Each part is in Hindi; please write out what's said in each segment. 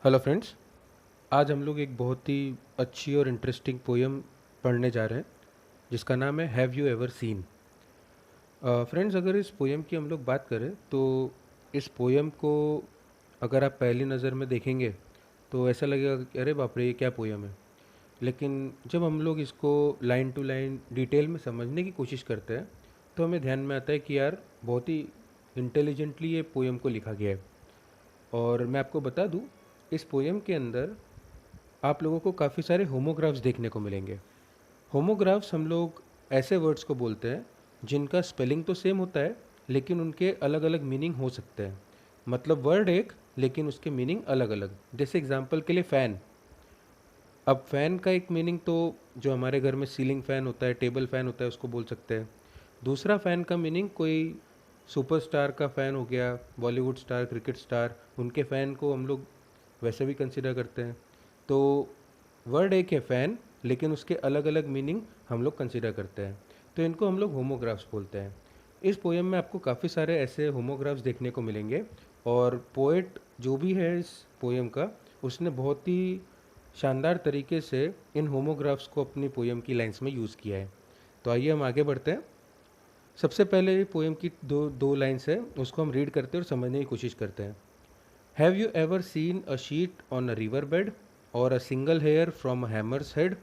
Hello friends. आज हम लोग एक बहुत ही अच्छी और इंटरेस्टिंग पोयम पढ़ने जा रहे हैं जिसका नाम है have you ever scene. Friends, अगर इस पोयम की हम लोग बात करें तो इस पोयम को अगर आप पहली नज़र में देखेंगे तो ऐसा लगेगा कि अरे बाप रे, ये क्या पोयम है। लेकिन जब हम लोग इसको लाइन टू लाइन डिटेल में समझने की कोशिश करते हैं तो हमें ध्यान में आता है कि यार बहुत ही इंटेलिजेंटली ये पोयम को लिखा गया है। और मैं आपको बता दूं, इस पोयम के अंदर आप लोगों को काफ़ी सारे होमोग्राफ्स देखने को मिलेंगे। होमोग्राफ्स हम लोग ऐसे वर्ड्स को बोलते हैं जिनका स्पेलिंग तो सेम होता है लेकिन उनके अलग अलग मीनिंग हो सकते हैं। मतलब वर्ड एक लेकिन उसके मीनिंग अलग अलग। जैसे एग्जांपल के लिए फ़ैन। अब फ़ैन का एक मीनिंग तो जो हमारे घर में सीलिंग फ़ैन होता है, टेबल फ़ैन होता है, उसको बोल सकते हैं। दूसरा फ़ैन का मीनिंग कोई सुपरस्टार का फ़ैन हो गया, बॉलीवुड स्टार, क्रिकेट स्टार, उनके फ़ैन को हम लोग वैसे भी कंसिडर करते हैं। तो वर्ड एक है फ़ैन लेकिन उसके अलग अलग मीनिंग हम लोग कंसिडर करते हैं। तो इनको हम लोग होमोग्राफ्स बोलते हैं। इस पोएम में आपको काफ़ी सारे ऐसे होमोग्राफ्स देखने को मिलेंगे। और पोएट जो भी है इस पोएम का, उसने बहुत ही शानदार तरीके से इन होमोग्राफ्स को अपनी पोएम की लाइंस में यूज़ किया है। तो आइए हम आगे बढ़ते हैं। सबसे पहले पोएम की दो दो लाइंस है, उसको हम रीड करते हैं और समझने की कोशिश करते हैं। Have you ever seen a sheet on a river bed or a single hair from a hammer's head.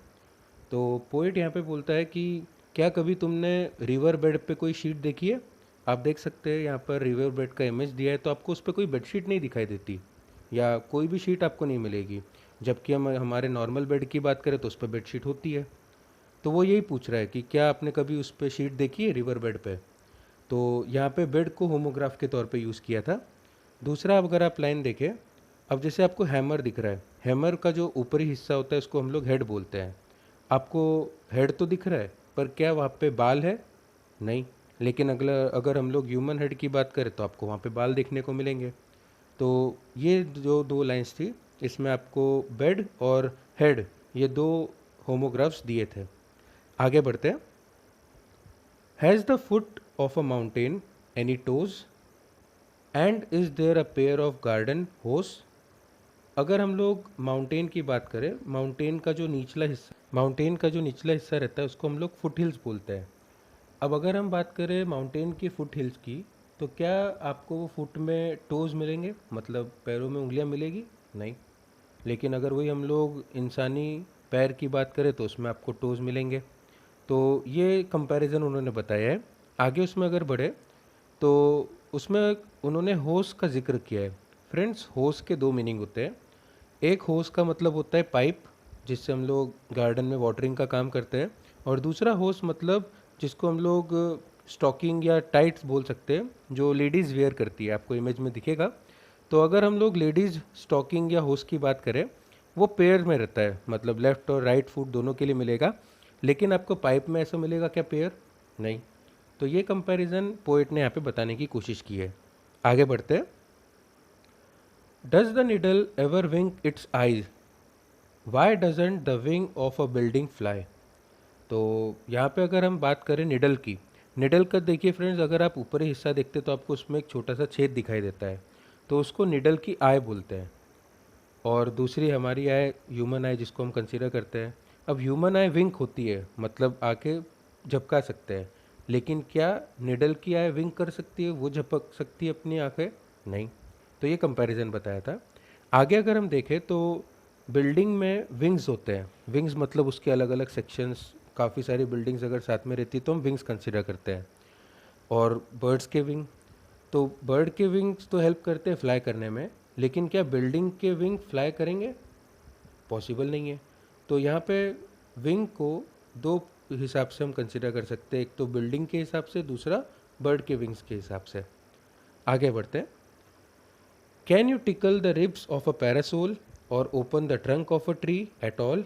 तो पोइट यहाँ पे बोलता है कि क्या कभी तुमने रिवर बेड पे कोई शीट देखी है। आप देख सकते हैं यहाँ पर रिवर बेड का इमेज दिया है, तो आपको उस पर कोई बेडशीट नहीं दिखाई देती या कोई भी शीट आपको नहीं मिलेगी। जबकि हम हमारे नॉर्मल बेड की बात करें तो उस पर बेडशीट होती है। तो वो यही पूछ रहा है कि क्या आपने कभी उस पर शीट देखी है रिवर बेड पे। तो यहाँ पे बेड को होमोग्राफ के तौर पे यूज़ किया था। दूसरा, अब अगर आप लाइन देखें, अब जैसे आपको हैमर दिख रहा है, हैमर का जो ऊपरी हिस्सा होता है उसको हम लोग हेड बोलते हैं। आपको हेड तो दिख रहा है पर क्या वहाँ पे बाल है? नहीं। लेकिन अगला अगर हम लोग ह्यूमन हेड की बात करें तो आपको वहाँ पे बाल देखने को मिलेंगे। तो ये जो दो लाइंस थी, इसमें आपको बेड और हेड, ये दो होमोग्राफ्स दिए थे। आगे बढ़ते हैं। Has the foot of a mountain any toes and is there a pair of garden hose. अगर हम लोग माउंटेन की बात करें, माउंटेन का जो निचला हिस्सा रहता है उसको हम लोग फुट हिल्स बोलते हैं। अब अगर हम बात करें माउंटेन की फुट हिल्स की, तो क्या आपको वो फुट में टोज़ मिलेंगे, मतलब पैरों में उंगलियां मिलेगी? नहीं। लेकिन अगर वही हम लोग इंसानी पैर की बात करें तो उसमें आपको टोज़ मिलेंगे। तो ये कंपैरिजन उन्होंने बताया है। आगे उसमें अगर बढ़े तो उसमें उन्होंने होस का जिक्र किया है। फ्रेंड्स, होस के दो मीनिंग होते हैं। एक होस का मतलब होता है पाइप, जिससे हम लोग गार्डन में वाटरिंग का काम करते हैं। और दूसरा होस मतलब जिसको हम लोग स्टॉकिंग या टाइट्स बोल सकते हैं, जो लेडीज़ वेयर करती है, आपको इमेज में दिखेगा। तो अगर हम लोग लेडीज़ स्टॉकिंग या होस की बात करें, वो पेयर में रहता है, मतलब लेफ़्ट और राइट फुट दोनों के लिए मिलेगा। लेकिन आपको पाइप में ऐसा मिलेगा क्या पेयर? नहीं। तो ये कंपैरिजन पोएट ने यहाँ पे बताने की कोशिश की है। आगे बढ़ते हैं। Does the needle ever wink its eyes, why doesn't the wing of a building fly. तो यहाँ पे अगर हम बात करें निडल की, निडल का देखिए फ्रेंड्स, अगर आप ऊपरी हिस्सा देखते तो आपको उसमें एक छोटा सा छेद दिखाई देता है, तो उसको निडल की आई बोलते हैं। और दूसरी हमारी आई, ह्यूमन आई, जिसको हम कंसीडर करते हैं। अब ह्यूमन आई विंक होती है, मतलब आके झपका सकते हैं। लेकिन क्या निडल की आई विंक कर सकती है, वो झपक सकती है अपनी आंखें? नहीं। तो ये कंपैरिजन बताया था। आगे अगर हम देखें तो बिल्डिंग में विंग्स होते हैं। विंग्स मतलब उसके अलग अलग सेक्शंस, काफ़ी सारी बिल्डिंग्स अगर साथ में रहती है तो हम विंग्स कंसिडर करते हैं। और बर्ड्स के विंग, तो बर्ड के विंग्स तो हेल्प करते हैं फ्लाई करने में, लेकिन क्या बिल्डिंग के विंग फ्लाई करेंगे? पॉसिबल नहीं है। तो यहाँ पे विंग को दो हिसाब से हम कंसिडर कर सकते हैं, एक तो बिल्डिंग के हिसाब से, दूसरा बर्ड के विंग्स के हिसाब से। आगे बढ़ते हैं। Can you tickle the ribs of a parasol or open the trunk of a tree at all.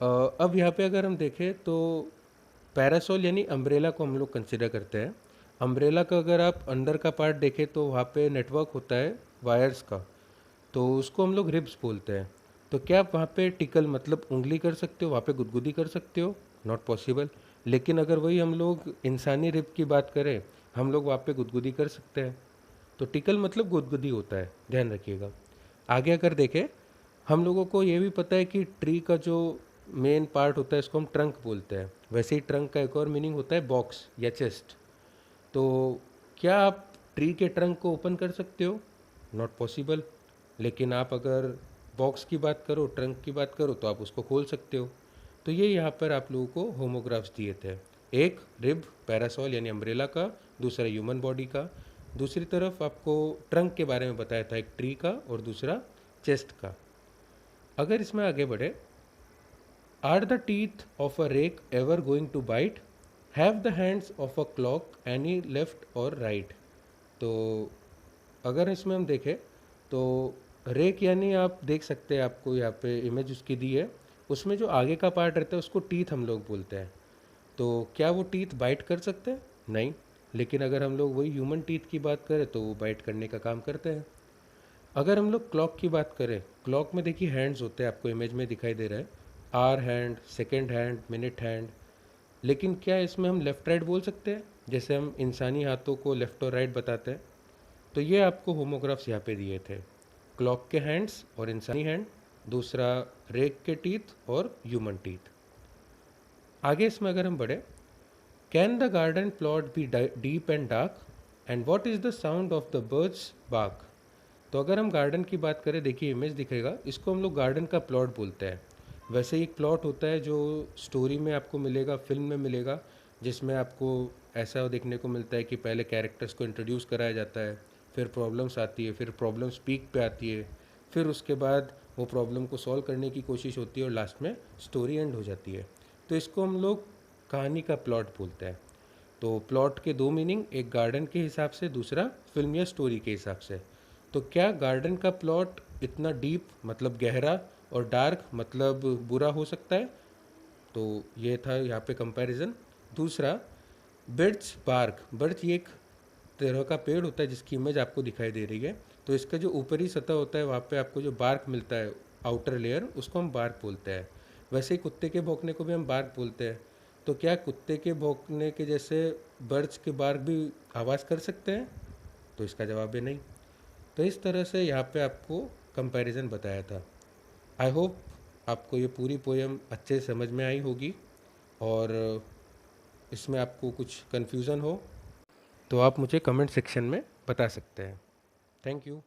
अब यहाँ पे अगर हम देखें तो पैरासोल यानी अम्ब्रेला को हम लोग कंसिडर करते हैं। अम्ब्रेला का अगर आप अंदर का पार्ट देखें तो वहाँ पे नेटवर्क होता है वायर्स का, तो उसको हम लोग रिब्स बोलते हैं। तो क्या आप वहाँ पे टिकल मतलब उंगली कर सकते हो, वहाँ पे गुदगुदी कर सकते हो? Not possible. लेकिन अगर वही हम लोग इंसानी रिब की बात करें, हम लोग वहाँ पे गुदगुदी कर सकते हैं। तो टिकल मतलब गुदगुदी होता है, ध्यान रखिएगा। आगे अगर देखें, हम लोगों को ये भी पता है कि ट्री का जो मेन पार्ट होता है इसको हम ट्रंक बोलते हैं। वैसे ही ट्रंक का एक और मीनिंग होता है बॉक्स या चेस्ट। तो क्या आप ट्री के ट्रंक को ओपन कर सकते हो? Not possible. लेकिन आप अगर बॉक्स की बात करो, ट्रंक की बात करो, तो आप उसको खोल सकते हो। तो ये यहाँ पर आप लोगों को होमोग्राफ्स दिए थे, एक रिब पैरासॉल यानी अम्ब्रेला का, दूसरा ह्यूमन बॉडी का, दूसरी तरफ आपको ट्रंक के बारे में बताया था, एक ट्री का और दूसरा चेस्ट का। अगर इसमें आगे बढ़े, are the teeth of a rake ever going to bite? Have the hands of a clock any left or right? तो अगर इसमें हम देखें तो रेक यानी आप देख सकते हैं, आपको यहाँ पे इमेज उसकी दी है, उसमें जो आगे का पार्ट रहता है उसको टीथ हम लोग बोलते हैं। तो क्या वो टीथ बाइट कर सकते हैं? नहीं। लेकिन अगर हम लोग वही ह्यूमन टीथ की बात करें तो वो बाइट करने का काम करते हैं। अगर हम लोग क्लॉक की बात करें, क्लॉक में देखिए हैंड्स होते हैं, आपको इमेज में दिखाई दे रहा है, hour hand, second hand, minute hand. लेकिन क्या इसमें हम लेफ़्ट राइट बोल सकते हैं, जैसे हम इंसानी हाथों को लेफ़्ट और राइट बताते हैं? तो ये आपको होमोग्राफ्स यहाँ पे दिए थे, क्लॉक के हैंड्स और इंसानी हैंड, दूसरा रेक के टीथ और ह्यूमन टीथ। आगे इसमें अगर हम बढ़े, can the garden plot B deep and dark and what is the sound of the birds बाक? तो अगर हम गार्डन की बात करें, देखिए इमेज दिखेगा, इसको हम लोग गार्डन का प्लॉट बोलते हैं। वैसे ही एक प्लॉट होता है जो स्टोरी में आपको मिलेगा, फिल्म में मिलेगा, जिसमें आपको ऐसा देखने को मिलता है कि पहले कैरेक्टर्स को इंट्रोड्यूस कराया जाता है, फिर प्रॉब्लम्स आती है, फिर प्रॉब्लम्स पीक पे आती है, फिर उसके बाद वो प्रॉब्लम को सॉल्व करने की कोशिश होती है और लास्ट में स्टोरी एंड हो जाती है। तो इसको हम लोग कहानी का प्लॉट बोलते हैं। तो प्लॉट के दो मीनिंग, एक गार्डन के हिसाब से, दूसरा फिल्म या स्टोरी के हिसाब से। तो क्या गार्डन का प्लॉट इतना डीप मतलब गहरा और डार्क मतलब बुरा हो सकता है? तो ये था यहाँ पे कंपैरिजन। दूसरा, बर्ड्स बार्क, बर्ड्स ये एक तरह का पेड़ होता है जिसकी इमेज आपको दिखाई दे रही है। तो इसका जो ऊपरी सतह होता है, वहाँ पे आपको जो बार्क मिलता है, आउटर लेयर, उसको हम बार्क बोलते हैं। वैसे ही कुत्ते के भौंकने को भी हम बार्क बोलते हैं। तो क्या कुत्ते के भौंकने के जैसे बर्ड्स के बार्क भी आवाज़ कर सकते हैं? तो इसका जवाब है नहीं। तो इस तरह से यहाँ पे आपको कंपैरिजन बताया था। आई होप आपको ये पूरी पोएम अच्छे से समझ में आई होगी, और इसमें आपको कुछ कन्फ्यूज़न हो तो आप मुझे कमेंट सेक्शन में बता सकते हैं। Thank you.